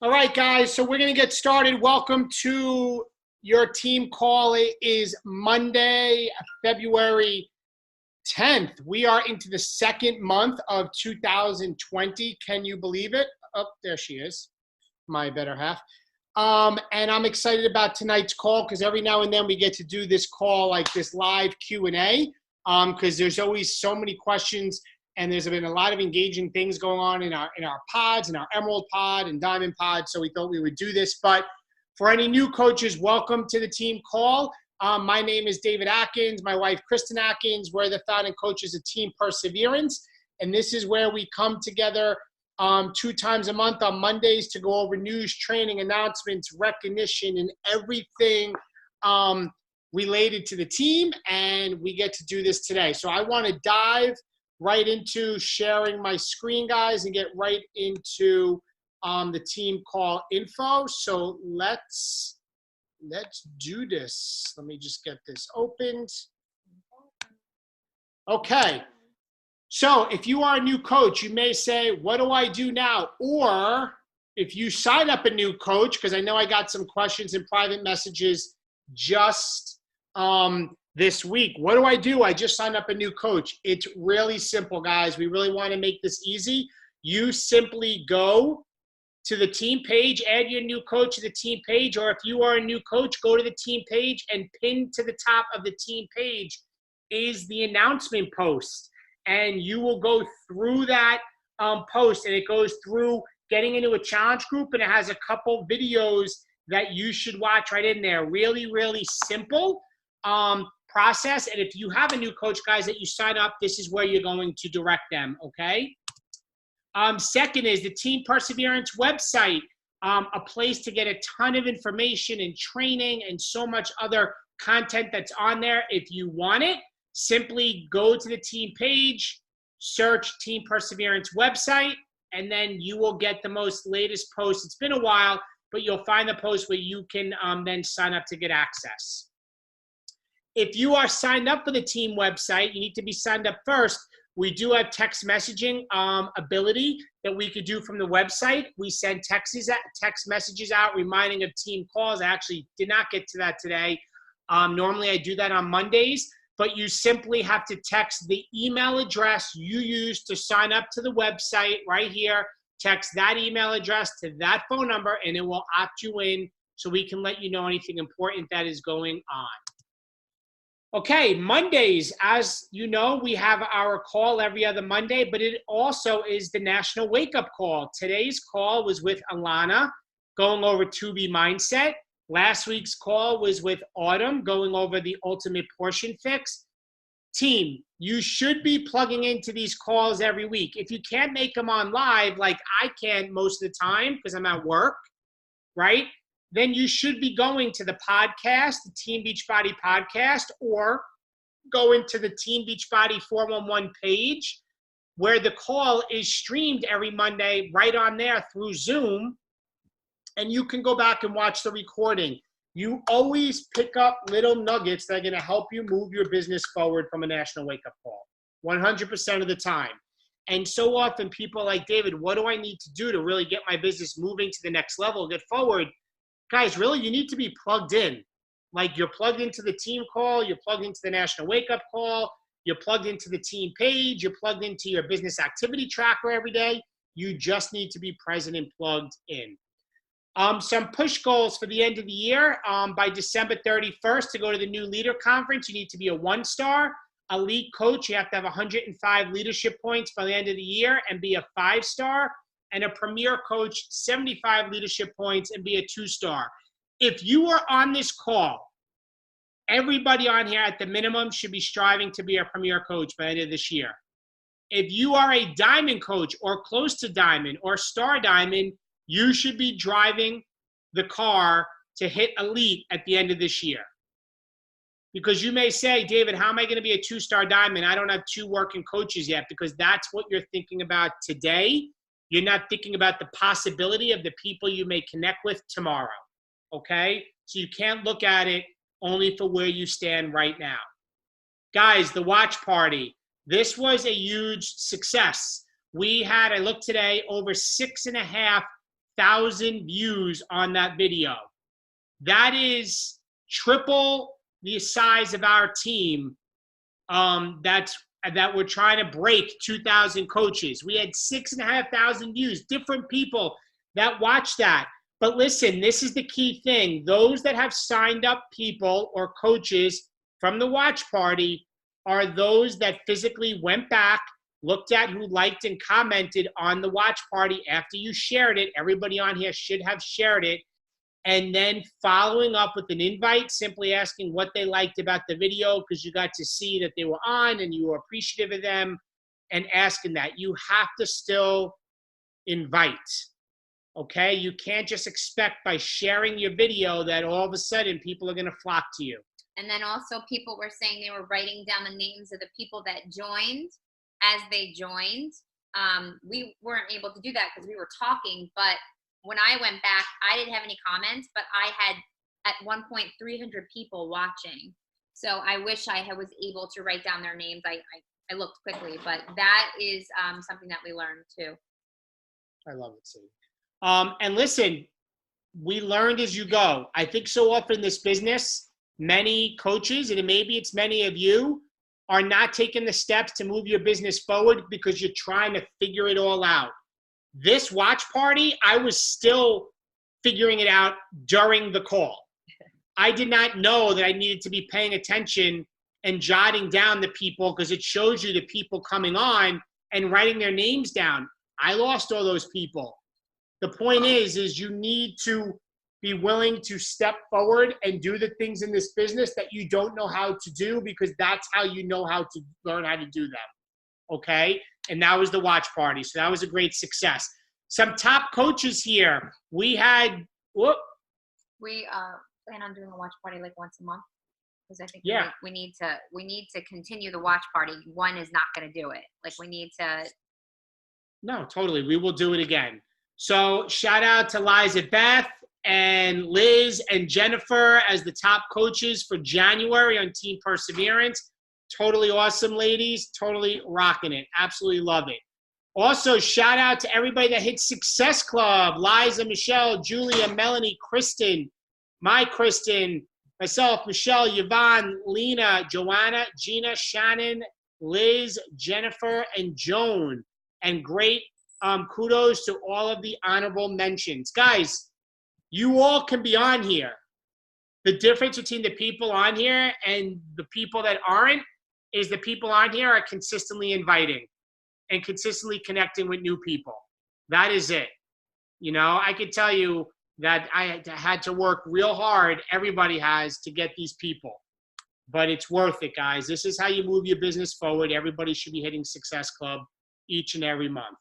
All right, guys, so we're going to get started. Welcome to your team call. It is Monday, February 10th. We are into the second month of 2020. Can you believe it? Oh, there she is, my better half. And I'm excited about tonight's call because every now and then we get to do this call, like this live Q&A, because there's always so many questions. And there's been a lot of engaging things going on in our pods, in our Emerald pod and Diamond pod. So we thought we would do this. But for any new coaches, welcome to the team call. My name is David Atkins. My wife, Kristen Atkins. We're the founding coaches of Team Perseverance. And this is where we come together 2 times a month on Mondays to go over news, training, announcements, recognition, and everything related to the team. And we get to do this today. So I want to dive right into sharing my screen, guys, and get right into the team call info. So let's do this. Let me just get this opened. Okay. So if you are a new coach, you may say, what do I do now? Or if you sign up a new coach, because I know I got some questions in private messages just this week. What do I do? I just signed up a new coach. It's really simple, guys. We really want to make this easy. You simply go to the team page, add your new coach to the team page, or if you are a new coach, go to the team page and pin to the top of the team page is the announcement post. And you will go through that post, and it goes through getting into a challenge group, and it has a couple videos that you should watch right in there. Really, really simple process. And if you have a new coach, guys, that you sign up, this is where you're going to direct them, okay? Second is the Team Perseverance website, a place to get a ton of information and training and so much other content that's on there. If you want it, simply go to the team page, search Team Perseverance website, and then you will get the most latest post. It's been a while, but you'll find the post where you can then sign up to get access. If you are signed up for the team website, you need to be signed up first. We do have text messaging ability that we could do from the website. We send text messages out reminding of team calls. I actually did not get to that today. Normally I do that on Mondays, but you simply have to text the email address you use to sign up to the website right here. Text that email address to that phone number, and it will opt you in so we can let you know anything important that is going on. Okay, Mondays, as you know, we have our call every other Monday, but it also is the National Wake Up Call. Today's call was with Alana, going over 2B Mindset. Last week's call was with Autumn, going over the Ultimate Portion Fix. Team, you should be plugging into these calls every week. If you can't make them on live, like I can most of the time because I'm at work, right? Then you should be going to the podcast, the Team Beachbody podcast, or go into the Team Beachbody 411 page where the call is streamed every Monday right on there through Zoom, and you can go back and watch the recording. You always pick up little nuggets that are going to help you move your business forward from a National Wake Up Call, 100% of the time. And so often people are like, David, what do I need to do to really get my business moving to the next level, get forward? Guys, really, you need to be plugged in. Like you're plugged into the team call, you're plugged into the National Wake Up Call, you're plugged into the team page, you're plugged into your business activity tracker every day. You just need to be present and plugged in. Some push goals for the end of the year. By December 31st, to go to the New Leader Conference, you need to be a 1-star. Elite coach, you have to have 105 leadership points by the end of the year and be a 5-star. And a premier coach, 75 leadership points and be a 2-star. If you are on this call, everybody on here at the minimum should be striving to be a premier coach by the end of this year. If you are a diamond coach or close to diamond or star diamond, you should be driving the car to hit elite at the end of this year. Because you may say, David, how am I going to be a 2-star diamond? I don't have 2 working coaches yet, because that's what you're thinking about today. You're not thinking about the possibility of the people you may connect with tomorrow, okay? So you can't look at it only for where you stand right now. Guys, the watch party. This was a huge success. We had, I looked today, over 6.5 1,000 views on that video. That is triple the size of our team. That we're trying to break 2,000 coaches. We had 6,500 views, different people that watched that. But listen, this is the key thing. Those that have signed up people or coaches from the watch party are those that physically went back, looked at who liked and commented on the watch party after you shared it. Everybody on here should have shared it. And then following up with an invite, simply asking what they liked about the video because you got to see that they were on and you were appreciative of them, and asking that. You have to still invite, okay? You can't just expect by sharing your video that all of a sudden people are going to flock to you. And then also people were saying they were writing down the names of the people that joined as they joined. We weren't able to do that because we were talking, but when I went back, I didn't have any comments, but I had at one point 300 people watching. So I wish I was able to write down their names. I looked quickly, but that is something that we learned too. I love it, Sadie. And listen, we learned as you go. I think so often in this business, many coaches, and maybe it's many of you, are not taking the steps to move your business forward because you're trying to figure it all out. This watch party, I was still figuring it out during the call. I did not know that I needed to be paying attention and jotting down the people because it shows you the people coming on and writing their names down. I lost all those people. The point is you need to be willing to step forward and do the things in this business that you don't know how to do, because that's how you know how to learn how to do them. Okay? And that was the watch party. So that was a great success. Some top coaches here. We had, We plan on doing a watch party like once a month, because I think we need to continue the watch party. One is not going to do it. Like, we need to. No, totally. We will do it again. So shout out to Liza Beth and Liz and Jennifer as the top coaches for January on Team Perseverance. Totally awesome, ladies. Totally rocking it. Absolutely love it. Also, shout out to everybody that hit Success Club. Liza, Michelle, Julia, Melanie, Kristen, myself, Michelle, Yvonne, Lena, Joanna, Gina, Shannon, Liz, Jennifer, and Joan. And great kudos to all of the honorable mentions. Guys, you all can be on here. The difference between the people on here and the people that aren't is the people on here are consistently inviting and consistently connecting with new people. That is it. You know, I could tell you that I had to work real hard, everybody has, to get these people. But it's worth it, guys. This is how you move your business forward. Everybody should be hitting Success Club each and every month.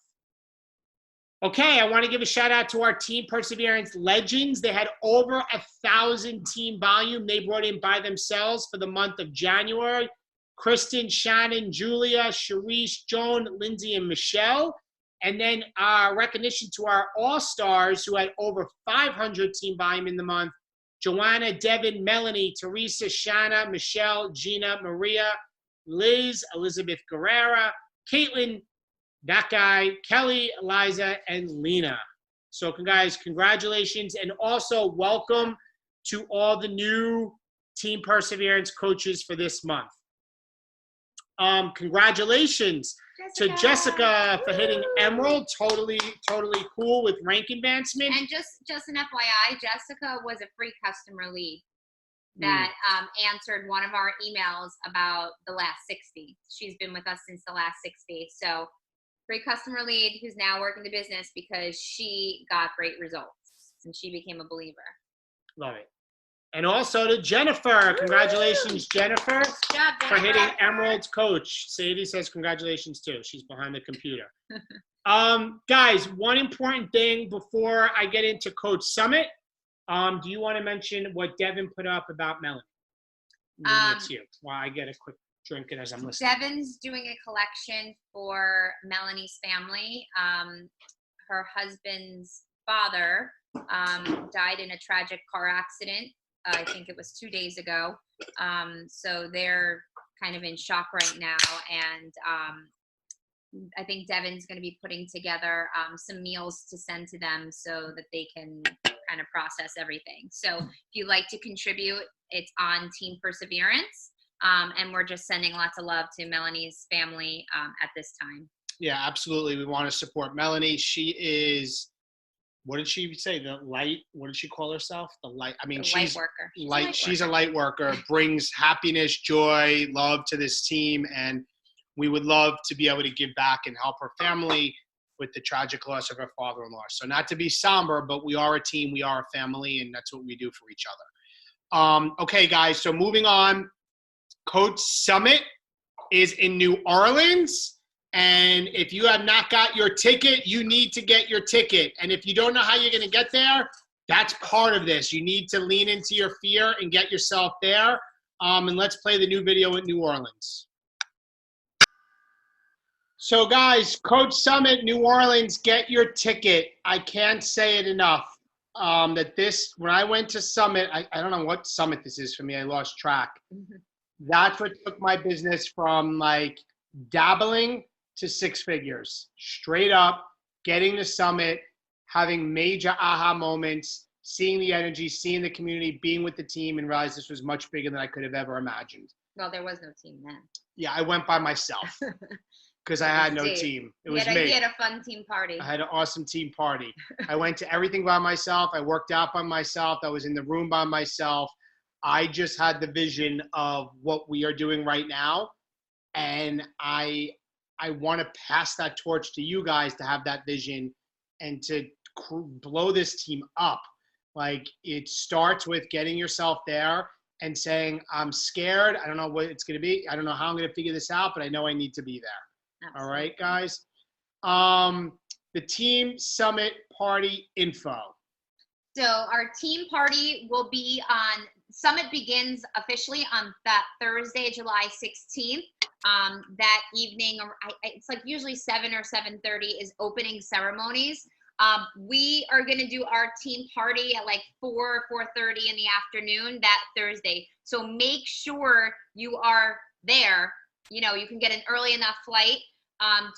Okay, I want to give a shout out to our Team Perseverance legends. They had over 1,000 team volume they brought in by themselves for the month of January. Kristen, Shannon, Julia, Sharice, Joan, Lindsay, and Michelle. And then recognition to our all-stars who had over 500 team volume in the month. Joanna, Devin, Melanie, Teresa, Shanna, Michelle, Gina, Maria, Liz, Elizabeth Guerrera, Caitlin, that guy, Kelly, Eliza, and Lena. So guys, congratulations. And also welcome to all the new Team Perseverance coaches for this month. Congratulations to Jessica for hitting Emerald. Totally cool with rank advancement. And just an FYI, Jessica was a free customer lead that answered one of our emails about the last 60. She's been with us since the last 60. So free customer lead who's now working the business because she got great results and she became a believer. Love it. And also to Jennifer. Congratulations, Jennifer, Good job, Jennifer, for hitting Emerald's coach. Sadie says congratulations too. She's behind the computer. Guys, one important thing before I get into Coach Summit. Do you want to mention what Devin put up about Melanie? It's you. While I get a quick drink it as I'm listening. Devin's doing a collection for Melanie's family. Her husband's father died in a tragic car accident. I think it was 2 days ago. So they're kind of in shock right now. And I think Devin's going to be putting together some meals to send to them so that they can kind of process everything. So if you'd like to contribute, it's on Team Perseverance. And we're just sending lots of love to Melanie's family at this time. Yeah, absolutely. We want to support Melanie. She is, what did she say? The light, what did she call herself? The light. I mean, she's light worker. She's a light worker, brings happiness, joy, love to this team. And we would love to be able to give back and help her family with the tragic loss of her father-in-law. So not to be somber, but we are a team, we are a family, and that's what we do for each other. Okay, guys, so moving on. Coach Summit is in New Orleans. And if you have not got your ticket, you need to get your ticket. And if you don't know how you're going to get there, that's part of this. You need to lean into your fear and get yourself there. And let's play the new video in New Orleans. So guys, Coach Summit, New Orleans, get your ticket. I can't say it enough. When I went to Summit, I don't know what Summit this is for me. I lost track. That's what took my business from like dabbling to 6 figures. Straight up, getting to Summit, having major aha moments, seeing the energy, seeing the community, being with the team, and realize this was much bigger than I could have ever imagined. Well, there was no team then. Yeah, I went by myself. Because I had no team. It was me. He had a fun team party. I had an awesome team party. I went to everything by myself. I worked out by myself. I was in the room by myself. I just had the vision of what we are doing right now. And I want to pass that torch to you guys to have that vision and to blow this team up. Like, it starts with getting yourself there and saying, I'm scared. I don't know what it's going to be. I don't know how I'm going to figure this out, but I know I need to be there. Absolutely. All right, guys. The Team Summit Party info. So our team party will be on, Summit begins officially on that Thursday, July 16th. That evening, it's like usually 7 or 7:30 is opening ceremonies. We are going to do our team party at like 4:30 in the afternoon that Thursday. So make sure you are there. You know, you can get an early enough flight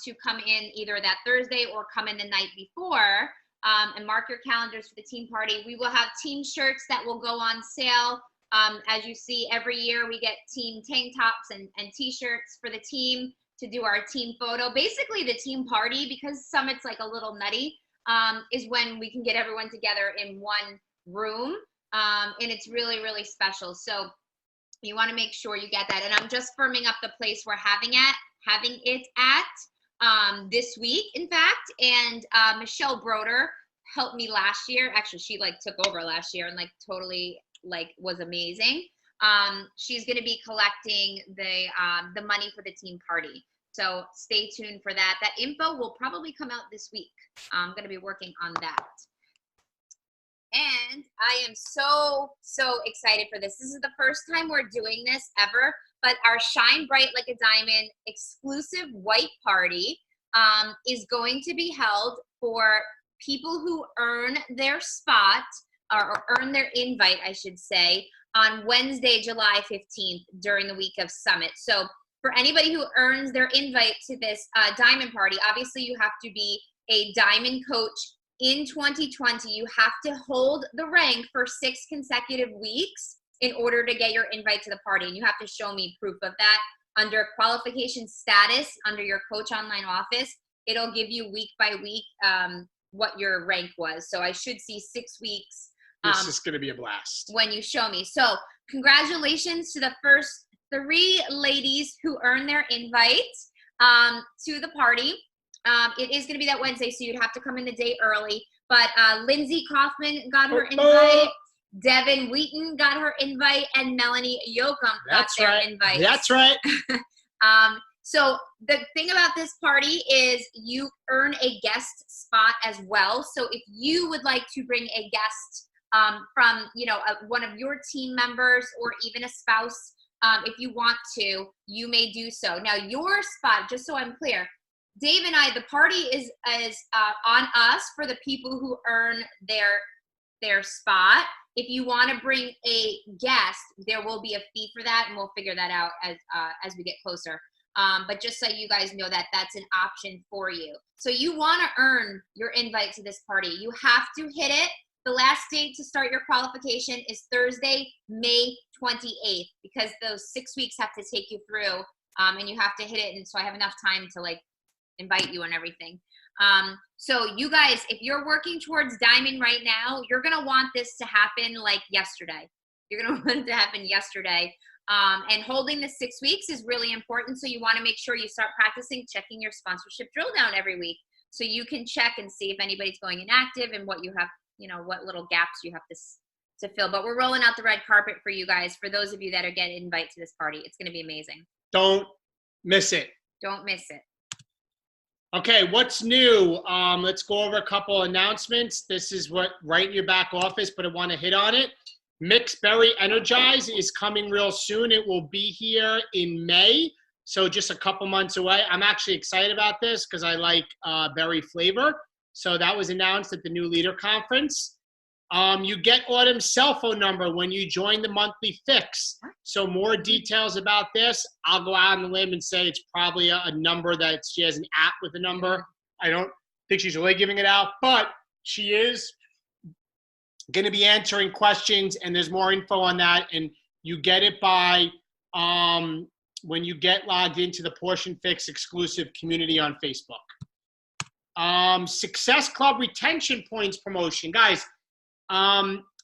to come in either that Thursday or come in the night before, and mark your calendars for the team party. We will have team shirts that will go on sale. As you see, every year we get team tank tops and t-shirts for the team to do our team photo. Basically the team party, because Summit's like a little nutty, is when we can get everyone together in one room, and it's really, really special. So you want to make sure you get that. And I'm just firming up the place we're having it at this week, in fact. And Michelle Broder helped me last year. Actually, she like took over last year and like totally like was amazing. She's going to be collecting the money for the team party. So stay tuned for that. That info will probably come out this week. I'm going to be working on that. And I am so excited for this. This is the first time we're doing this ever, but our Shine Bright Like a Diamond exclusive white party is going to be held for people who earn their spot, or earn their invite, I should say, on Wednesday, July 15th during the week of Summit. So for anybody who earns their invite to this diamond party, obviously you have to be a diamond coach in 2020. You have to hold the rank for 6 consecutive weeks in order to get your invite to the party. And you have to show me proof of that. Under qualification status, under your Coach Online office, it'll give you week by week what your rank was. So I should see 6 weeks. This is going to be a blast. When you show me. So congratulations to the first 3 ladies who earned their invite to the party. It is going to be that Wednesday, so you'd have to come in the day early. But Lindsay Kaufman got her invite. Devin Wheaton got her invite, and Melanie Yoakum got their invite. That's right. So the thing about this party is you earn a guest spot as well. So if you would like to bring a guest from, you know, one of your team members or even a spouse, if you want to, you may do so. Now your spot, just so I'm clear, Dave and I, the party is on us for the people who earn their spot. If you want to bring a guest, there will be a fee for that, and we'll figure that out as we get closer. But just so you guys know that that's an option for you. So you want to earn your invite to this party. You have to hit it. The last date to start your qualification is Thursday, May 28th, because those 6 weeks have to take you through, and you have to hit it. And so I have enough time to like invite you and everything. So you guys, if you're working towards Diamond right now, you're going to want this to happen like yesterday. You're going to want it to happen yesterday. And holding the 6 weeks is really important. So you want to make sure you start practicing checking your sponsorship drill down every week. So you can check and see if anybody's going inactive and what you have, you know, what little gaps you have to fill. But we're rolling out the red carpet for you guys. For those of you that are getting an invite to this party, it's going to be amazing. Don't miss it. Don't miss it. Okay, what's new? Let's go over a couple announcements. This is what right in your back office, but I want to hit on it. Mixed Berry Energize is coming real soon. It will be here in May, so just a couple months away. I'm actually excited about this because I like berry flavor. So that was announced at the New Leader Conference. You get Autumn's cell phone number when you join the monthly fix. So more details about this, I'll go out on the limb and say it's probably a number that she has an app with a number. I don't think she's really giving it out, but she is going to be answering questions, and there's more info on that. And you get it by when you get logged into the Portion Fix exclusive community on Facebook. Success Club retention points promotion. Guys,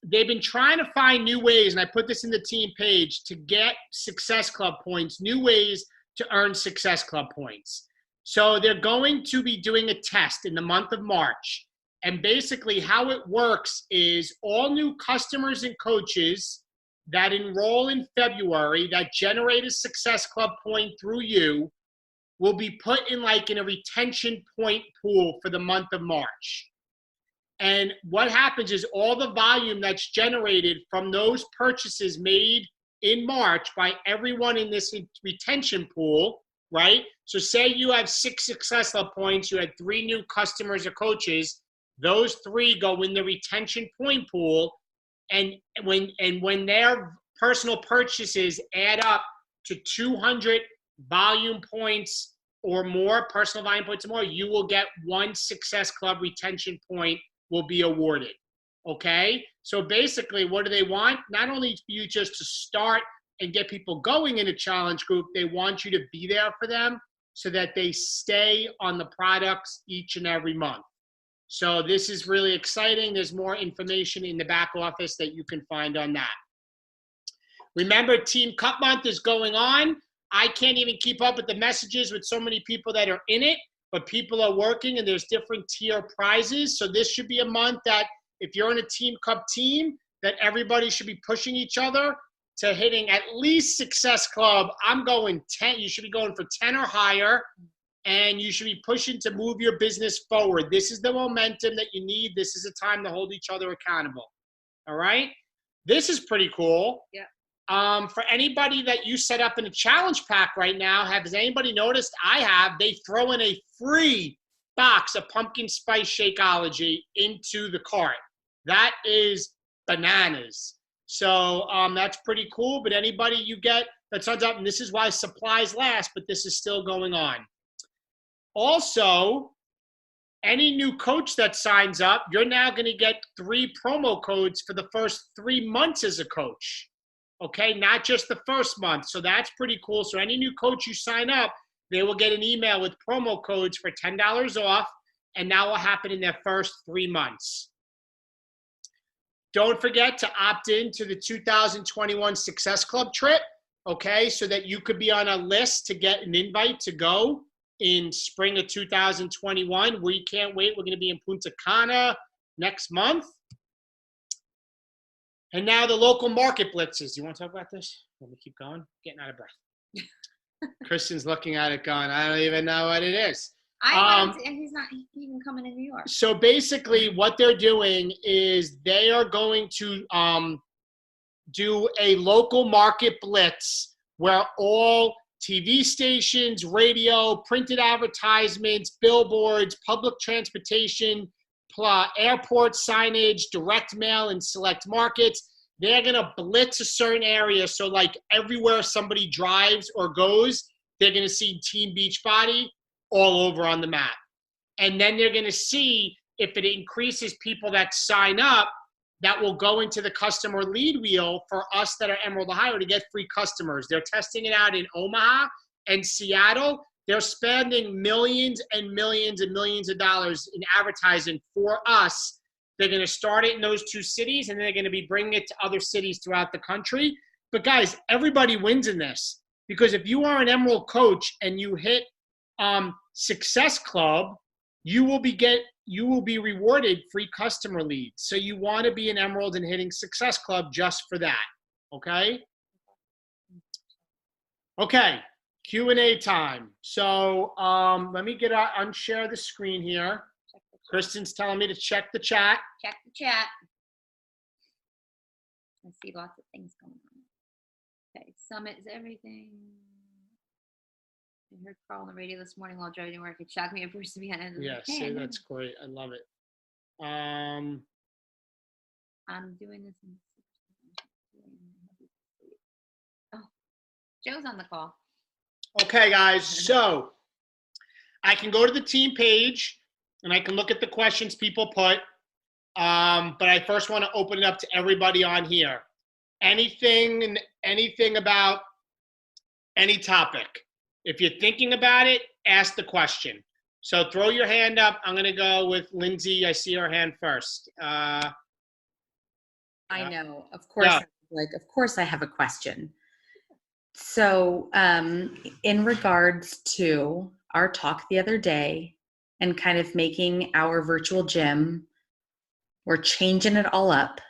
they've been trying to find new ways, and I put this in the team page, to get Success Club points, new ways to earn Success Club points. So they're going to be doing a test in the month of March. And basically how it works is all new customers and coaches that enroll in February that generate a Success Club point through you will be put in a retention point pool for the month of March. And what happens is all the volume that's generated from those purchases made in March by everyone in this retention pool, right? So say you have 6 Success Club points, you had 3 new customers or coaches, those 3 go in the retention point pool, and when their personal purchases add up to 200 volume points or more, personal volume points or more, you will get 1 Success Club retention point will be awarded. Okay? So basically, what do they want? Not only for you just to start and get people going in a challenge group, they want you to be there for them so that they stay on the products each and every month. So this is really exciting. There's more information in the back office that you can find on that. Remember, Team Cup Month is going on. I can't even keep up with the messages with so many people that are in it, but people are working and there's different tier prizes. So this should be a month that if you're in a Team Cup team, that everybody should be pushing each other to hitting at least Success Club. I'm going 10. You should be going for 10 or higher. And you should be pushing to move your business forward. This is the momentum that you need. This is a time to hold each other accountable. All right? This is pretty cool. Yeah. For anybody that you set up in a challenge pack right now, has anybody noticed? I have. They throw in a free box of pumpkin spice Shakeology into the cart. That is bananas. So that's pretty cool. But anybody you get that signs up, and this is why supplies last, but this is still going on. Also, any new coach that signs up, you're now going to get 3 promo codes for the first 3 months as a coach. Okay, not just the first month. So that's pretty cool. So any new coach you sign up, they will get an email with promo codes for $10 off, and that will happen in their first 3 months. Don't forget to opt in to the 2021 Success Club trip, okay, so that you could be on a list to get an invite to go in spring of 2021. We can't wait. We're going to be in Punta Cana next month. And now the local market blitzes. Do you want to talk about this? Let me keep going. Getting out of breath. Kristen's looking at it going, I don't even know what it is. And he's not even coming to New York. So basically what they're doing is they are going to do a local market blitz where all TV stations, radio, printed advertisements, billboards, public transportation, airport signage, direct mail in select markets, they're going to blitz a certain area. So like everywhere somebody drives or goes, they're going to see Team Beachbody all over on the map. And then they're going to see if it increases people that sign up, that will go into the customer lead wheel for us that are Emerald, Ohio, to get free customers. They're testing it out in Omaha and Seattle. They're spending millions and millions and millions of dollars in advertising for us. They're going to start it in those 2 cities, and they're going to be bringing it to other cities throughout the country. But guys, everybody wins in this, because if you are an Emerald coach and you hit Success Club, you will be rewarded free customer leads. So you want to be an Emerald and hitting Success Club just for that. Okay? Okay. Q&A time. So let me unshare the screen here. Kristen's telling me to check the chat. Check the chat. I see lots of things going on. Okay, Summit is everything. I heard Carl on the radio this morning while driving to work. It shocked me at first to be honest. Yes, Okay, that's great. I love it. I'm doing this. Oh, Joe's on the call. Okay, guys. So I can go to the team page and I can look at the questions people put. But I first want to open it up to everybody on here. Anything about any topic. If you're thinking about it, ask the question. So throw your hand up. I'm going to go with Lindsay. I see her hand first. I know. Of course, Yeah. of course I have a question. So in regards to our talk the other day and kind of making our virtual gym, we're changing it all up.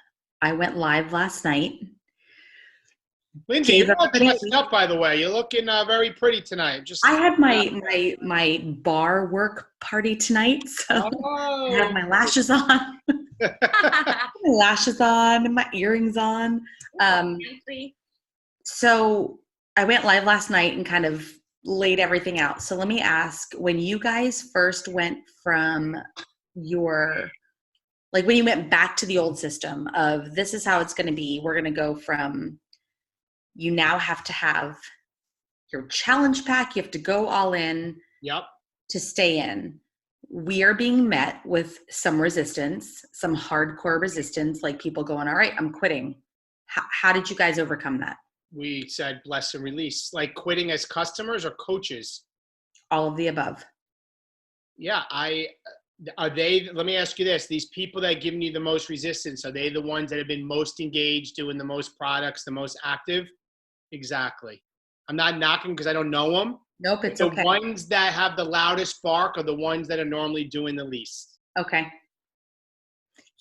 I went live last night. Lindsay, you're all dressed up, by the way. You're looking very pretty tonight. I had my bar work party tonight, so I have my lashes on, and my earrings on. So I went live last night and kind of laid everything out. So let me ask, when you guys first went from when you went back to the old system of this is how it's going to be, we're going to go from, you now have to have your challenge pack, you have to go all in to stay in. We are being met with some resistance, some hardcore resistance, like people going, all right, I'm quitting. How did you guys overcome that? We said bless and release. Like quitting as customers or coaches? All of the above. Yeah, let me ask you this, these people that are giving you the most resistance, are they the ones that have been most engaged, doing the most products, the most active? Exactly. I'm not knocking because I don't know them. Nope, it's the okay. The ones that have the loudest bark are the ones that are normally doing the least. Okay.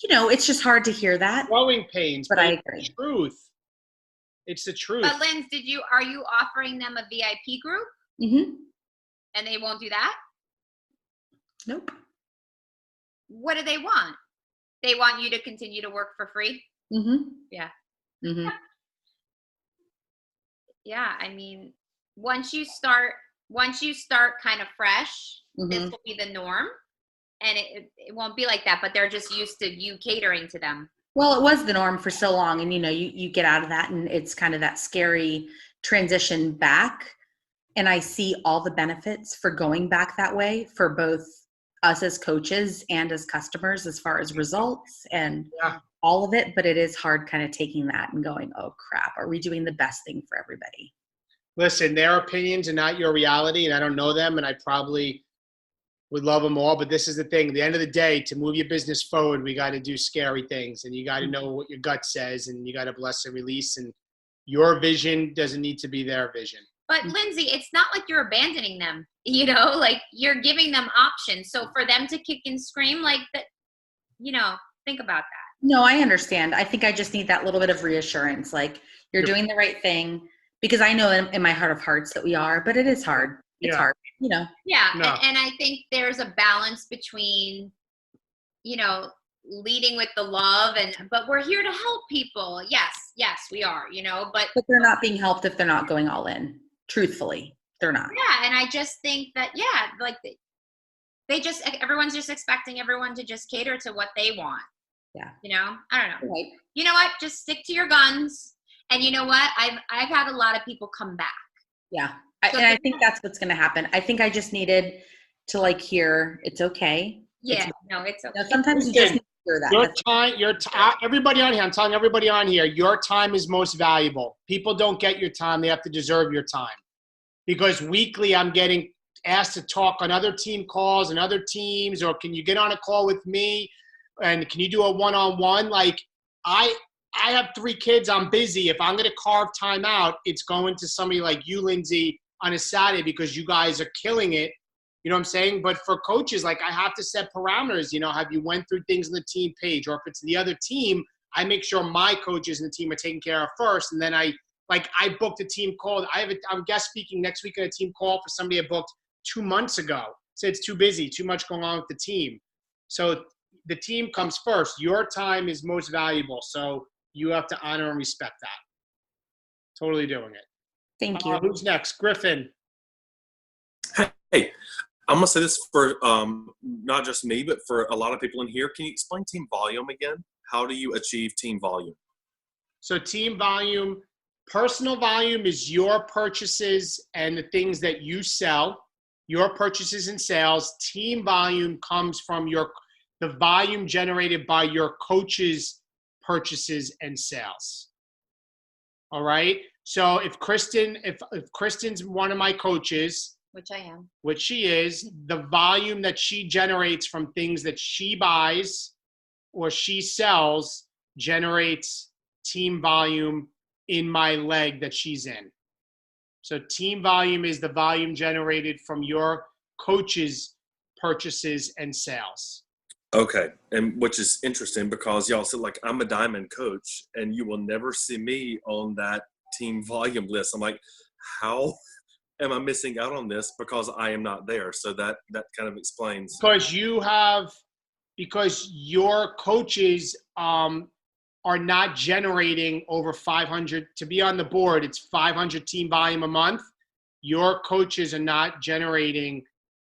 It's just hard to hear that. Growing pains, but I agree. It's the truth. It's the truth. But Linz, are you offering them a VIP group? Mm-hmm. And they won't do that? Nope. What do they want? They want you to continue to work for free? Mm-hmm. Yeah. Mm-hmm. Yeah, I mean, once you start kind of fresh, this will be the norm, and it won't be like that, but they're just used to you catering to them. Well, it was the norm for so long, and you get out of that, and it's kind of that scary transition back, and I see all the benefits for going back that way for both us as coaches and as customers as far as results and all of it, but it is hard kind of taking that and going, oh crap, are we doing the best thing for everybody? Listen, their opinions are not your reality, and I don't know them, and I probably would love them all, but this is the thing. At the end of the day, to move your business forward, we got to do scary things, and you got to know what your gut says, and you got to bless and release, and your vision doesn't need to be their vision. But Lindsay, it's not like you're abandoning them, like you're giving them options. So for them to kick and scream like that, think about that. No, I understand. I think I just need that little bit of reassurance. Like you're doing the right thing, because I know in my heart of hearts that we are, but it is hard. It's hard, Yeah. No. And I think there's a balance between, leading with the love but we're here to help people. Yes, we are, but they're not being helped if they're not going all in. Truthfully, they're not. Yeah. And I just think that, like everyone's just expecting everyone to just cater to what they want. Yeah. I don't know. Right. You know what? Just stick to your guns. And you know what? I've had a lot of people come back. Yeah. And I think that's what's going to happen. I think I just needed to like hear it's okay. Yeah, it's okay. Sometimes you just need to hear that. Your time, everybody on here, I'm telling everybody on here, your time is most valuable. People don't get your time. They have to deserve your time. Because weekly I'm getting asked to talk on other team calls and other teams, or can you get on a call with me? And can you do a one-on-one? Like I have 3 kids. I'm busy. If I'm going to carve time out, it's going to somebody like you, Lindsay, on a Saturday because you guys are killing it. You know what I'm saying? But for coaches, like I have to set parameters, have you went through things on the team page, or if it's the other team, I make sure my coaches and the team are taken care of first. And then I booked a team call. I'm guest speaking next week on a team call for somebody I booked 2 months ago. Said it's too busy, too much going on with the team. So the team comes first. Your time is most valuable. So you have to honor and respect that. Totally doing it. Thank you. Who's next? Griffin. Hey, I'm going to say this for not just me, but for a lot of people in here. Can you explain team volume again? How do you achieve team volume? So team volume, personal volume is your purchases and the things that you sell, your purchases and sales. Team volume comes from the volume generated by your coach's purchases and sales. All right. So if Kristen's one of my coaches, which I am, which she is, the volume that she generates from things that she buys or she sells generates team volume in my leg that she's in. So team volume is the volume generated from your coach's purchases and sales. Okay. And which is interesting because y'all said like, I'm a diamond coach and you will never see me on that team volume list. I'm like, how am I missing out on this because I am not there? So that kind of explains. Because your coaches are not generating over 500 to be on the board. It's 500 team volume a month. Your coaches are not generating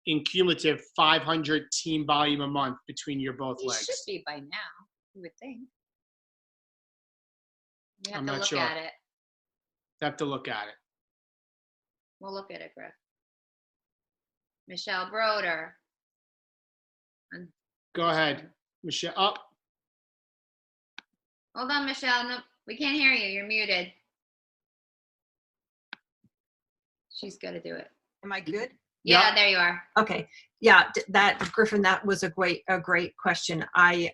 in cumulative 500 team volume a month between your both legs. Should be by now, you would think. You have I'm to not look sure. at it. You have to look at it. We'll look at it, Griff. Michelle Broder. Go ahead, Michelle. Oh. Hold on, Michelle. No, we can't hear you. You're muted. She's got to do it. Am I good? Yeah, Yep. there you are. Okay. Yeah, that Griffin, that was a great question. I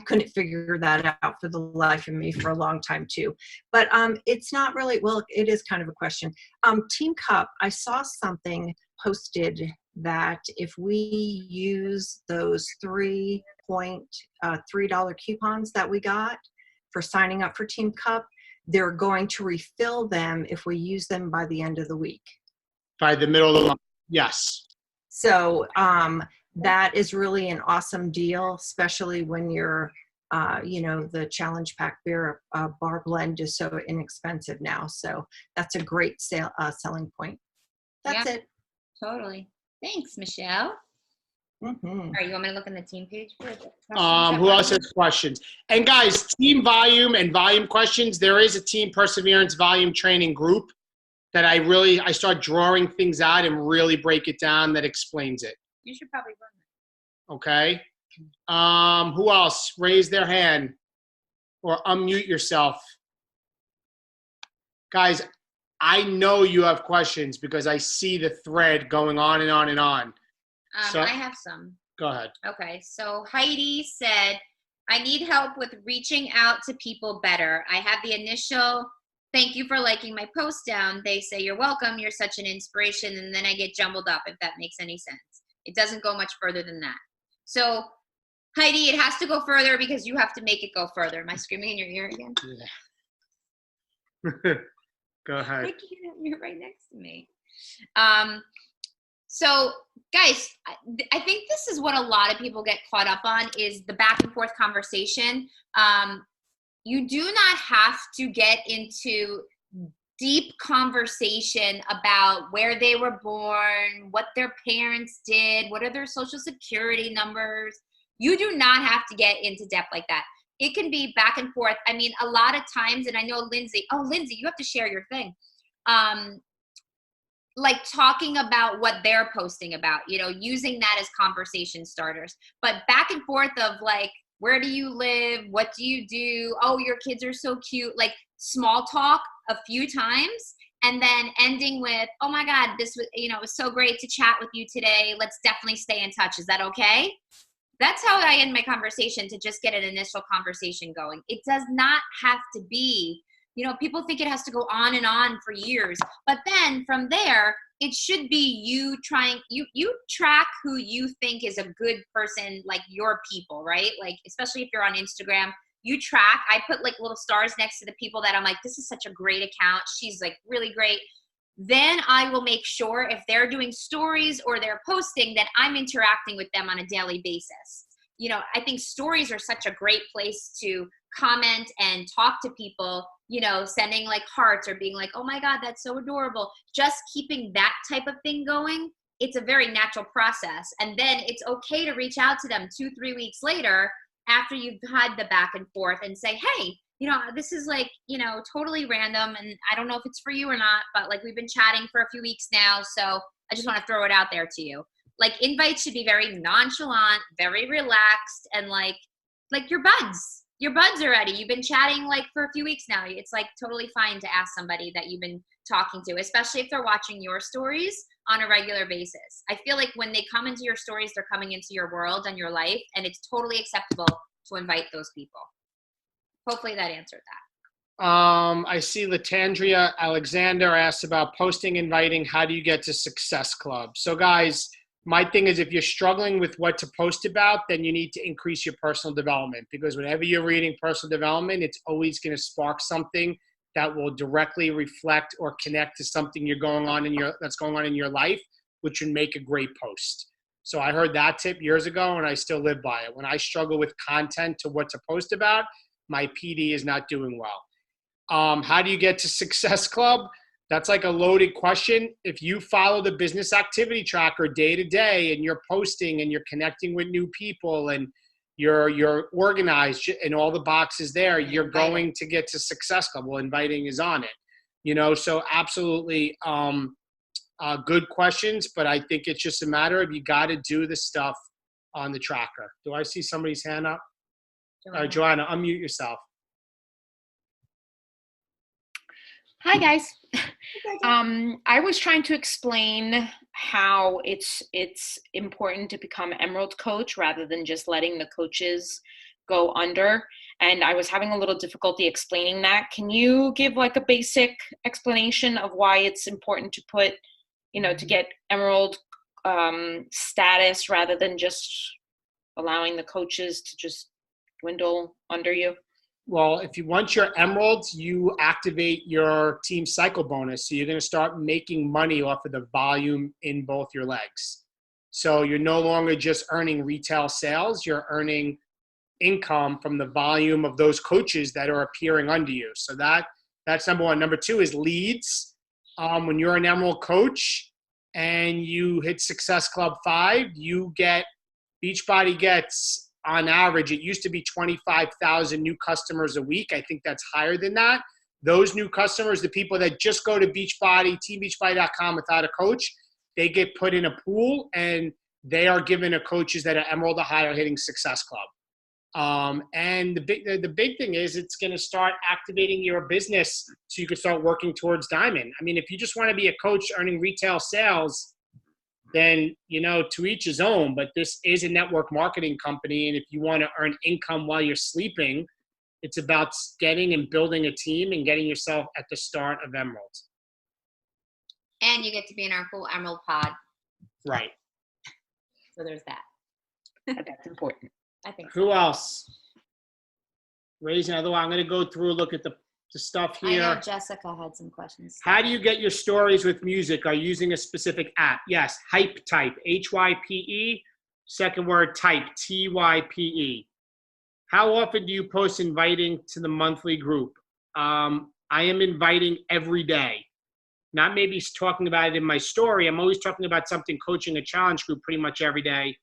couldn't figure that out for the life of me for a long time too. But it's not really, well, it is kind of a question. Team Cup, I saw something posted that if we use those $3 coupons that we got for signing up for Team Cup, they're going to refill them if we use them by the end of the week. By the middle of the month, yes. So that is really an awesome deal, especially when you're, the Challenge Pack beer bar blend is so inexpensive now. So that's a great selling point. That's it. Totally. Thanks, Michelle. Mm-hmm. All right, you want me to look on the team page for it? Who else has questions? And guys, team volume and volume questions, there is a team perseverance volume training group that I start drawing things out and really break it down that explains it. You should probably run Okay. Who else? Raise their hand or unmute yourself. Guys, I know you have questions because I see the thread going on and on and on. I have some. Go ahead. Okay, so Heidi said, I need help with reaching out to people better. I have the initial thank you for liking my post down. They say, you're welcome. You're such an inspiration. And then I get jumbled up, if that makes any sense. It doesn't go much further than that. So Heidi, it has to go further because you have to make it go further. Am I screaming in your ear again? Yeah. Go ahead. I can't. You're right next to me. So guys, I think this is what a lot of people get caught up on is the back and forth conversation. You do not have to get into deep conversation about where they were born, what their parents did, what are their social security numbers. You do not have to get into depth like that. It can be back and forth. I mean, a lot of times, and I know Lindsay, you have to share your thing. like talking about what they're posting about, you know, using that as conversation starters. But back and forth of like, where do you live? What do you do? Oh, your kids are so cute. Like small talk a few times, and then ending with, oh my God, this was, you know, it was so great to chat with you today. Let's definitely stay in touch. Is that okay? That's how I end my conversation, to just get an initial conversation going. It does not have to be, you know, people think it has to go on and on for years, but then from there, it should be you trying, you track who you think is a good person, like your people, right? Like, especially if you're on Instagram, you track, I put like little stars next to the people that I'm like, this is such a great account. She's like really great. Then I will make sure if they're doing stories or they're posting that I'm interacting with them on a daily basis. You know, I think stories are such a great place to comment and talk to people, you know, sending like hearts or being like, oh my God, that's so adorable. Just keeping that type of thing going. It's a very natural process. And then it's okay to reach out to them 2-3 weeks later after you've had the back and forth and say, hey, you know, this is like, you know, totally random and I don't know if it's for you or not, but like we've been chatting for a few weeks now. So I just want to throw it out there to you. Like invites should be very nonchalant, very relaxed, and like your buds. Your buds already. You've been chatting like for a few weeks now. It's like totally fine to ask somebody that you've been talking to, especially if they're watching your stories on a regular basis. I feel like when they come into your stories, they're coming into your world and your life, and it's totally acceptable to invite those people. Hopefully that answered that. I see Latandria Alexander asked about posting, inviting. How do you get to Success Club? So guys, my thing is, if you're struggling with what to post about, then you need to increase your personal development, because whenever you're reading personal development, it's always going to spark something that will directly reflect or connect to something that's going on in your life, which would make a great post. So I heard that tip years ago and I still live by it. When I struggle with content to what to post about, my PD is not doing well. How do you get to Success Club? That's like a loaded question. If you follow the business activity tracker day to day and you're posting and you're connecting with new people and you're organized and all the boxes there, you're going to get to Success Club. Well, inviting is on it, you know, so absolutely good questions, but I think it's just a matter of you got to do the stuff on the tracker. Do I see somebody's hand up? Joanna, unmute yourself. Hi guys. I was trying to explain how it's important to become Emerald Coach rather than just letting the coaches go under. And I was having a little difficulty explaining that. Can you give like a basic explanation of why it's important to put, you know, to get Emerald status rather than just allowing the coaches to just dwindle under you? Well, if you want your emeralds, you activate your team cycle bonus. So you're going to start making money off of the volume in both your legs. So you're no longer just earning retail sales. You're earning income from the volume of those coaches that are appearing under you. So that's number one. Number two is leads. When you're an emerald coach and you hit Success Club 5, Beachbody gets, on average, it used to be 25,000 new customers a week. I think that's higher than that. Those new customers, the people that just go to Beachbody, teambeachbody.com without a coach, they get put in a pool and they are given to coaches that are Emerald or higher hitting Success Club. And the big thing is it's going to start activating your business so you can start working towards Diamond. I mean, if you just want to be a coach earning retail sales, then, you know, to each his own, but this is a network marketing company. And if you want to earn income while you're sleeping, it's about getting and building a team and getting yourself at the start of Emerald. And you get to be in our full Emerald pod. Right. So there's that. That's important. I think so. Who else? Raising another one. I'm going to go through, look at the stuff here. I know Jessica had some questions. How do you get your stories with music? Are you using a specific app? Yes, Hype Type, Hype. Second word, type, Type. How often do you post inviting to the monthly group? I am inviting every day. Not maybe talking about it in my story. I'm always talking about something, coaching a challenge group pretty much every day.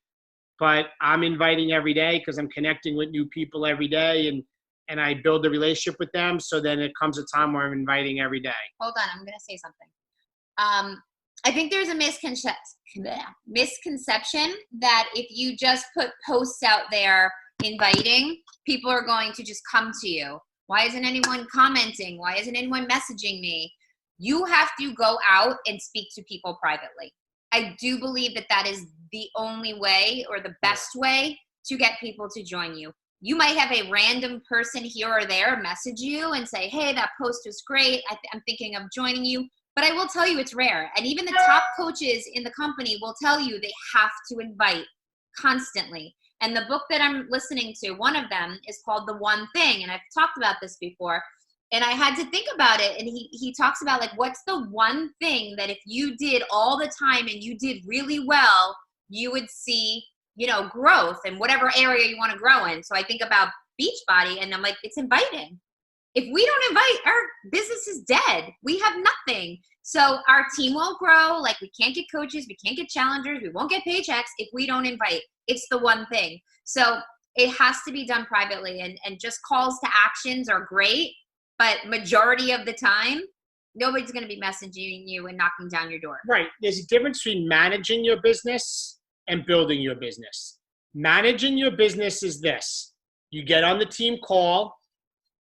But I'm inviting every day because I'm connecting with new people every day and I build a relationship with them. So then it comes a time where I'm inviting every day. Hold on, I'm going to say something. I think there's a misconception that if you just put posts out there inviting, people are going to just come to you. Why isn't anyone commenting? Why isn't anyone messaging me? You have to go out and speak to people privately. I do believe that that is the only way or the best way to get people to join you. You might have a random person here or there message you and say, hey, that post was great. I'm thinking of joining you. But I will tell you it's rare. And even the top coaches in the company will tell you they have to invite constantly. And the book that I'm listening to, one of them is called The One Thing. And I've talked about this before. And I had to think about it. And he talks about, like, what's the one thing that if you did all the time and you did really well, you would see, you know, growth in whatever area you want to grow in. So I think about Beachbody and I'm like, it's inviting. If we don't invite, our business is dead. We have nothing. So our team won't grow. Like, we can't get coaches. We can't get challengers. We won't get paychecks if we don't invite. It's the one thing. So it has to be done privately. And just calls to actions are great. But majority of the time, nobody's going to be messaging you and knocking down your door. Right. There's a difference between managing your business and building your business. Managing your business is this. You get on the team call.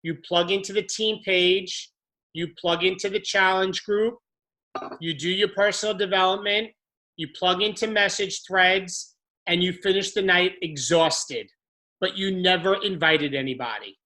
You plug into the team page. You plug into the challenge group. You do your personal development. You plug into message threads. And you finish the night exhausted. But you never invited anybody.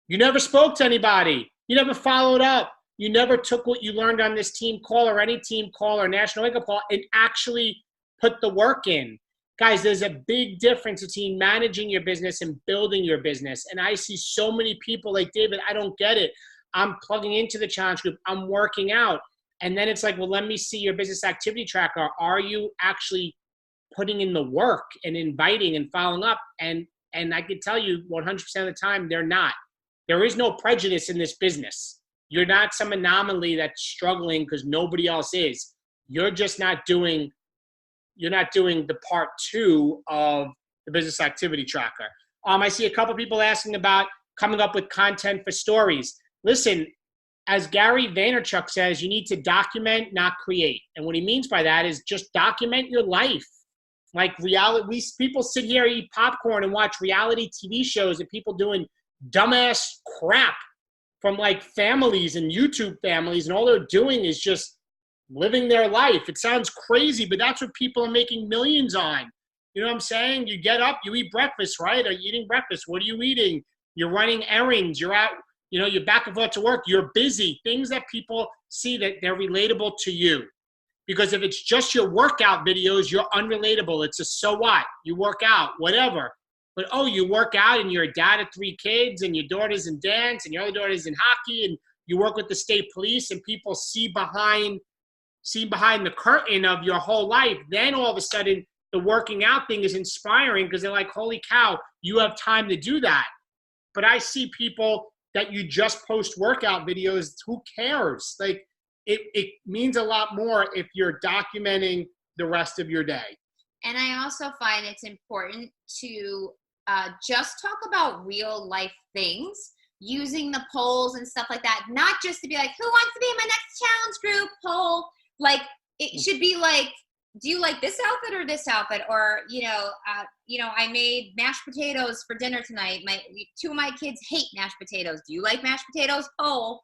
You never spoke to anybody. You never followed up. You never took what you learned on this team call or any team call or national wake-up call and actually put the work in. Guys, there's a big difference between managing your business and building your business. And I see so many people like, David, I don't get it. I'm plugging into the challenge group. I'm working out. And then it's like, well, let me see your business activity tracker. Are you actually putting in the work and inviting and following up? And I can tell you 100% of the time, they're not. There is no prejudice in this business. You're not some anomaly that's struggling because nobody else is. You're just not doing the part 2 of the business activity tracker. I see a couple people asking about coming up with content for stories. Listen, as Gary Vaynerchuk says, you need to document, not create. And what he means by that is just document your life. Like reality, people sit here, eat popcorn and watch reality TV shows of people doing dumbass crap from like families and YouTube families, and all they're doing is just living their life. It sounds crazy, but that's what people are making millions on. You know what I'm saying? You get up, you eat breakfast, right? Are you eating breakfast? What are you eating? You're running errands. You're out, you're back and forth to work. You're busy. Things that people see that they're relatable to you. Because if it's just your workout videos, you're unrelatable. It's a so what? You work out, whatever. But, oh, you work out and you're a dad of 3 kids and your daughter's in dance and your other daughter's in hockey and you work with the state police and people see behind the curtain of your whole life. Then all of a sudden the working out thing is inspiring because they're like, holy cow, you have time to do that. But I see people that you just post workout videos. Who cares? Like it means a lot more if you're documenting the rest of your day. And I also find it's important to just talk about real life things, using the polls and stuff like that, not just to be like, who wants to be in my next challenge group poll? Like, it should be like, do you like this outfit or this outfit? Or, I made mashed potatoes for dinner tonight. 2 of my kids hate mashed potatoes. Do you like mashed potatoes? Poll.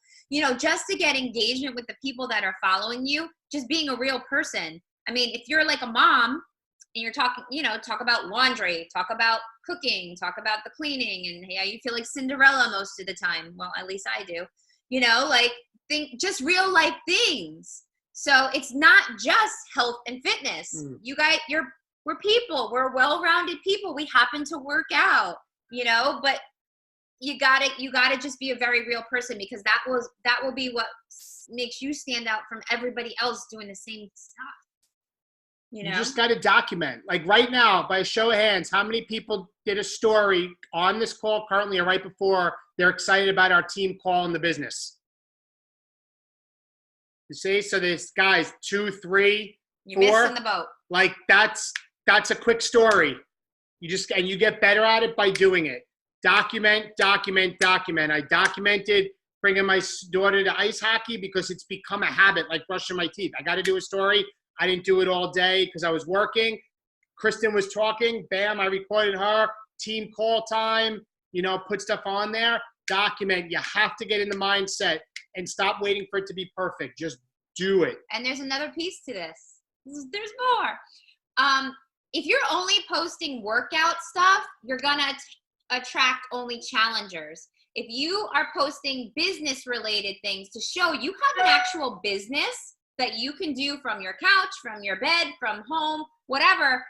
Just to get engagement with the people that are following you, just being a real person. I mean, if you're like a mom, and you're talking, talk about laundry, talk about cooking, talk about the cleaning, and yeah, you feel like Cinderella most of the time. Well, at least I do. Think just real life things. So it's not just health and fitness. You guys, we're people. We're well-rounded people. We happen to work out, but you gotta just be a very real person, because that will be what makes you stand out from everybody else doing the same stuff. You just got to document. Like right now, by a show of hands, how many people did a story on this call currently or right before they're excited about our team call in the business? You see? So there's guys, 2, 3, 4. You're missing the boat. Like that's a quick story. And you get better at it by doing it. Document. I documented bringing my daughter to ice hockey because it's become a habit, like brushing my teeth. I got to do a story. I didn't do it all day because I was working. Kristen was talking. Bam, I recorded her. Team call time, put stuff on there. Document. You have to get in the mindset and stop waiting for it to be perfect. Just do it. And there's another piece to this. There's more. If you're only posting workout stuff, you're going to attract only challengers. If you are posting business related things to show you have an actual business that you can do from your couch, from your bed, from home, whatever,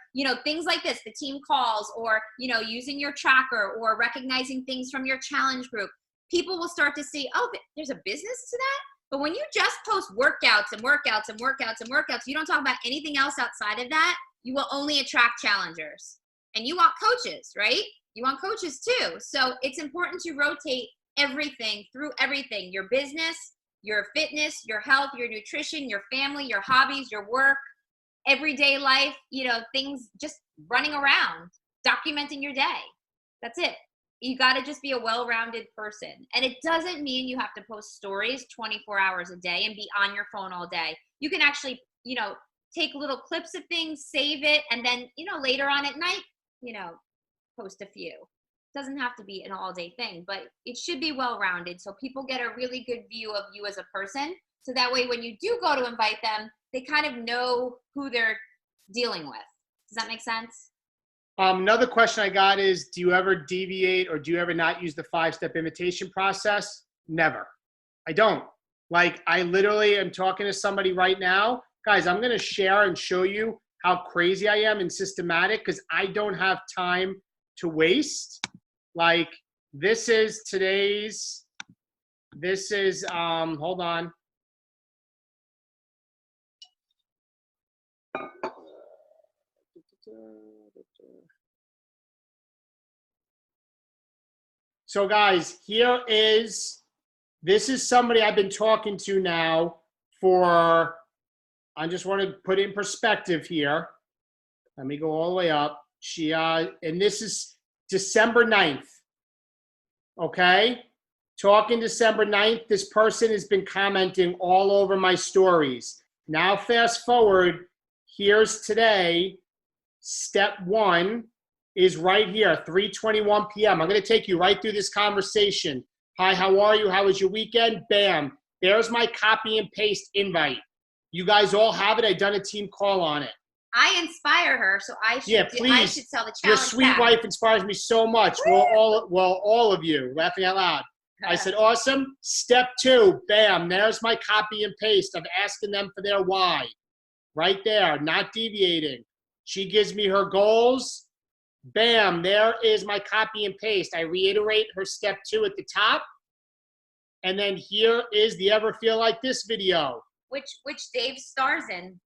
things like this, the team calls, or, using your tracker or recognizing things from your challenge group, people will start to see, oh, there's a business to that. But when you just post workouts and workouts and workouts and workouts, you don't talk about anything else outside of that, you will only attract challengers. And you want coaches, right? You want coaches too. So it's important to rotate everything through everything, your business, your fitness, your health, your nutrition, your family, your hobbies, your work, everyday life, things just running around, documenting your day. That's it. You got to just be a well-rounded person. And it doesn't mean you have to post stories 24 hours a day and be on your phone all day. You can actually, take little clips of things, save it, and then, later on at night, post a few. It doesn't have to be an all-day thing, but it should be well-rounded so people get a really good view of you as a person. So that way, when you do go to invite them, they kind of know who they're dealing with. Does that make sense? Another question I got is, do you ever deviate or do you ever not use the 5-step invitation process? Never. I don't. Like, I literally am talking to somebody right now. Guys, I'm going to share and show you how crazy I am and systematic because I don't have time to waste. Like, this is, hold on. So guys, this is somebody I've been talking to now for, I just want to put it in perspective here. Let me go all the way up. And this is December 9th. Okay? Talking December 9th, this person has been commenting all over my stories. Now fast forward, here's today, step 1 is right here, 3:21 p.m. I'm going to take you right through this conversation. Hi, how are you? How was your weekend? Bam. There's my copy and paste invite. You guys all have it. I've done a team call on it. I inspire her, so I should I should sell the challenge. Your sweet wife inspires me so much. All of you, laughing out loud. I said, awesome. Step 2, bam, there's my copy and paste of asking them for their why. Right there, not deviating. She gives me her goals. Bam, there is my copy and paste. I reiterate her step 2 at the top. And then here is the Ever Feel Like This video. Which Dave stars in.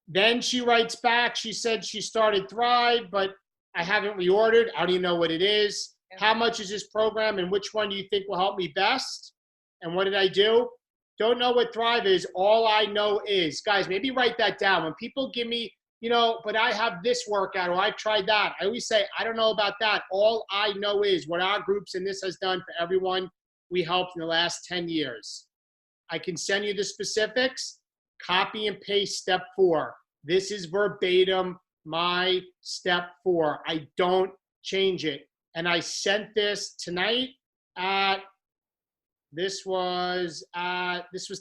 Then she writes back. She said she started Thrive, but I haven't reordered. I don't even know what it is. Okay. How much is this program and which one do you think will help me best? And what did I do? Don't know what Thrive is. All I know is, guys, maybe write that down. When people give me, but I have this workout or I've tried that. I always say, I don't know about that. All I know is what our groups and this has done for everyone we helped in the last 10 years. I can send you the specifics. Copy and paste step 4. This is verbatim my step 4. I don't change it. And I sent this tonight this was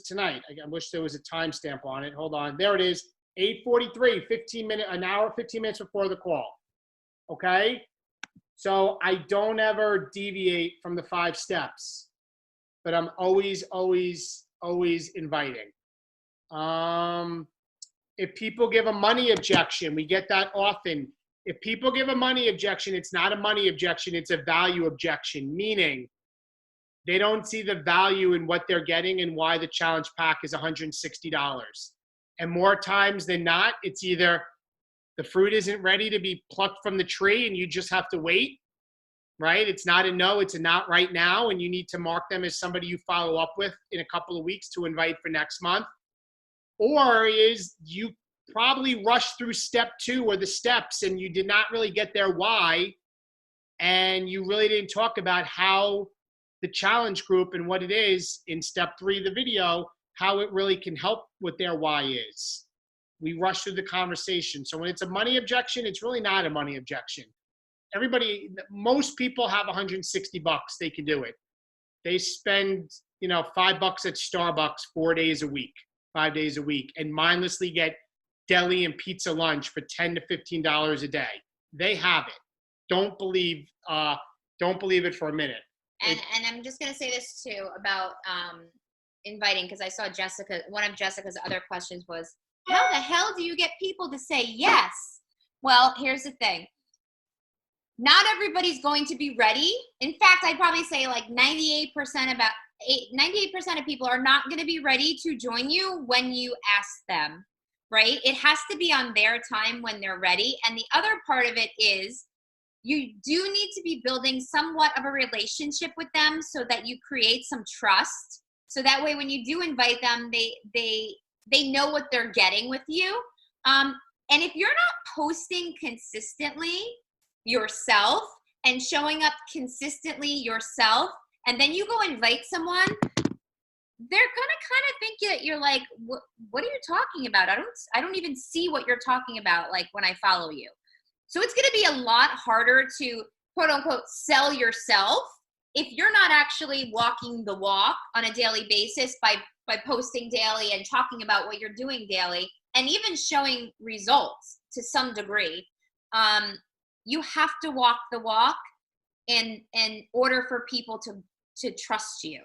tonight. I wish there was a timestamp on it. Hold on. There it is. 8:43, 15 minutes before the call. Okay? So I don't ever deviate from the 5 steps, but I'm always inviting. If people give a money objection, we get that often. If people give a money objection, it's not a money objection, it's a value objection, meaning they don't see the value in what they're getting and why the challenge pack is $160. And more times than not, it's either the fruit isn't ready to be plucked from the tree and you just have to wait, right? It's not a no, it's a not right now, and you need to mark them as somebody you follow up with in a couple of weeks to invite for next month. Or is you probably rushed through step 2 or the steps and you did not really get their why, and you really didn't talk about how the challenge group and what it is in step 3 of the video, how it really can help what their why is. We rush through the conversation. So when it's a money objection, it's really not a money objection. Most people have 160 bucks. They can do it. They spend, $5 at Starbucks 4 days a week, 5 days a week, and mindlessly get deli and pizza lunch for $10 to $15 a day. They have it. Don't believe it for a minute. And I'm just going to say this too about inviting, because I saw one of Jessica's other questions was, how the hell do you get people to say yes? Well, here's the thing. Not everybody's going to be ready. In fact, I'd probably say like 98% of people are not going to be ready to join you when you ask them, right? It has to be on their time when they're ready. And the other part of it is you do need to be building somewhat of a relationship with them so that you create some trust. So that way, when you do invite them, they know what they're getting with you. And if you're not posting consistently yourself and showing up consistently yourself, and then you go invite someone, they're gonna kind of think that you're like, what are you talking about? I don't even see what you're talking about, like, when I follow you. So it's gonna be a lot harder to quote unquote sell yourself if you're not actually walking the walk on a daily basis by posting daily and talking about what you're doing daily and even showing results to some degree. You have to walk the walk in order for people to trust you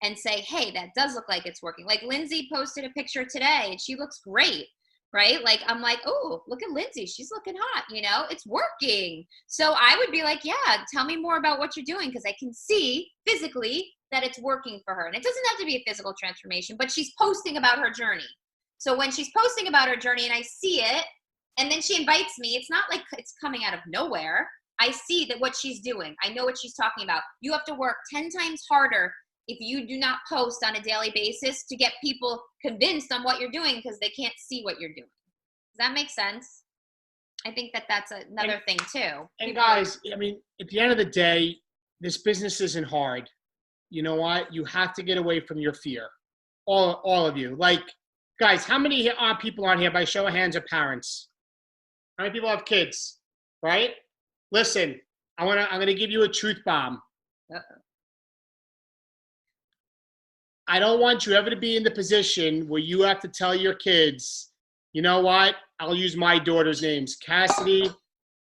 and say, hey, that does look like it's working. Like Lindsay posted a picture today and she looks great, right? Like, I'm like, oh, look at Lindsay. She's looking hot, it's working. So I would be like, yeah, tell me more about what you're doing, because I can see physically that it's working for her. And it doesn't have to be a physical transformation, but she's posting about her journey. So when she's posting about her journey and I see it, and then she invites me, it's not like it's coming out of nowhere. I see that what she's doing. I know what she's talking about. You have to work 10 times harder if you do not post on a daily basis to get people convinced on what you're doing, because they can't see what you're doing. Does that make sense? I think that's another thing too. And guys, I mean, at the end of the day, this business isn't hard. You know what? You have to get away from your fear. All of you. Like, guys, how many people on here, by show of hands, are parents? How many people have kids? Right? Listen, I'm gonna give you a truth bomb. I don't want you ever to be in the position where you have to tell your kids, you know what? I'll use my daughter's names. Cassidy,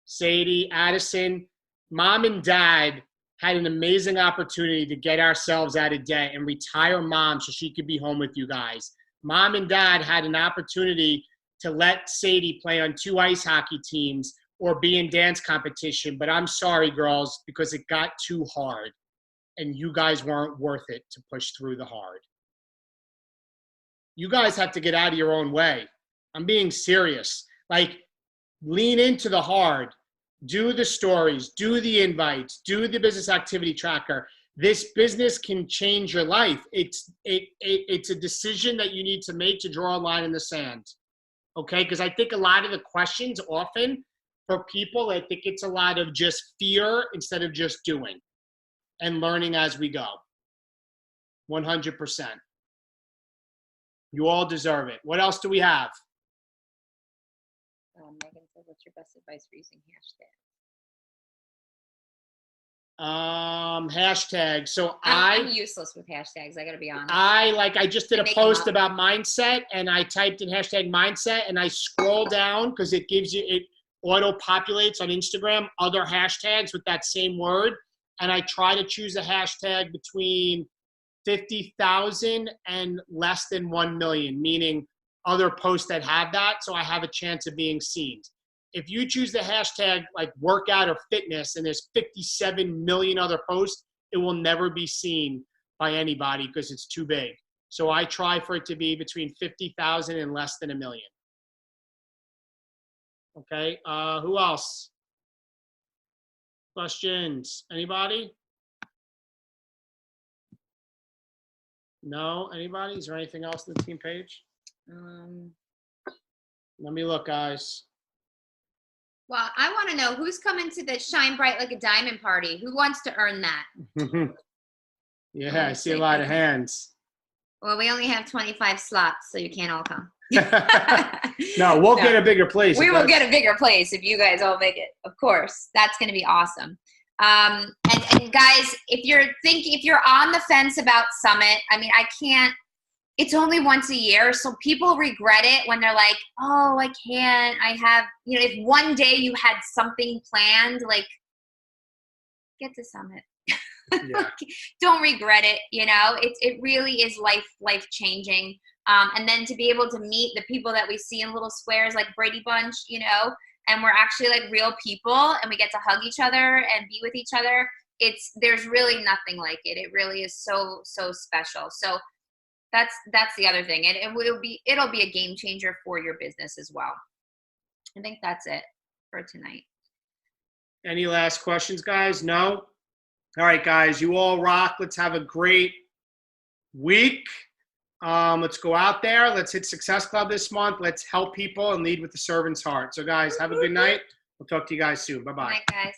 Sadie, Addison. Mom and Dad had an amazing opportunity to get ourselves out of debt and retire Mom so she could be home with you guys. Mom and Dad had an opportunity to let Sadie play on 2 ice hockey teams or be in dance competition. But I'm sorry, girls, because it got too hard. And you guys weren't worth it to push through the hard. You guys have to get out of your own way. I'm being serious. Like, lean into the hard. Do the stories. Do the invites. Do the business activity tracker. This business can change your life. It's a decision that you need to make to draw a line in the sand. Okay? Because I think a lot of the questions often for people, I think it's a lot of just fear instead of just doing and learning as we go. 100%. You all deserve it. What else do we have? Megan said, what's your best advice for using hashtags? Hashtag. So I'm useless with hashtags. I got to be honest. I just did a post about mindset, and I typed in hashtag mindset, and I scroll down because it auto populates on Instagram other hashtags with that same word. And I try to choose a hashtag between 50,000 and less than 1 million, meaning other posts that have that, so I have a chance of being seen. If you choose the hashtag like workout or fitness and there's 57 million other posts, it will never be seen by anybody because it's too big. So I try for it to be between 50,000 and less than 1 million. Okay, who else? Questions? Anybody? No? Anybody? Is there anything else on the team page? Let me look, guys. Well, I want to know who's coming to the Shine Bright Like a Diamond party. Who wants to earn that? Yeah, I see a lot of hands. Well, we only have 25 slots, so you can't all come. No, we'll get a bigger place. We will get a bigger place if you guys all make it. Of course, that's going to be awesome. And guys, if you're on the fence about Summit, I mean, I can't. It's only once a year, so people regret it when they're like, "Oh, I can't. I have." You know, if one day you had something planned, like, get to Summit. Yeah. Don't regret it. You know, it really is life changing. And then to be able to meet the people that we see in little squares like Brady Bunch, you know, and we're actually like real people and we get to hug each other and be with each other. There's really nothing like it. It really is so special. So that's the other thing. And it'll be a game changer for your business as well. I think that's it for tonight. Any last questions, guys? No? All right, guys, you all rock. Let's have a great week. Let's go out there. Let's hit Success Club this month. Let's help people and lead with the servant's heart. So, guys, have a good night. We'll talk to you guys soon. Bye-bye. Good night, guys.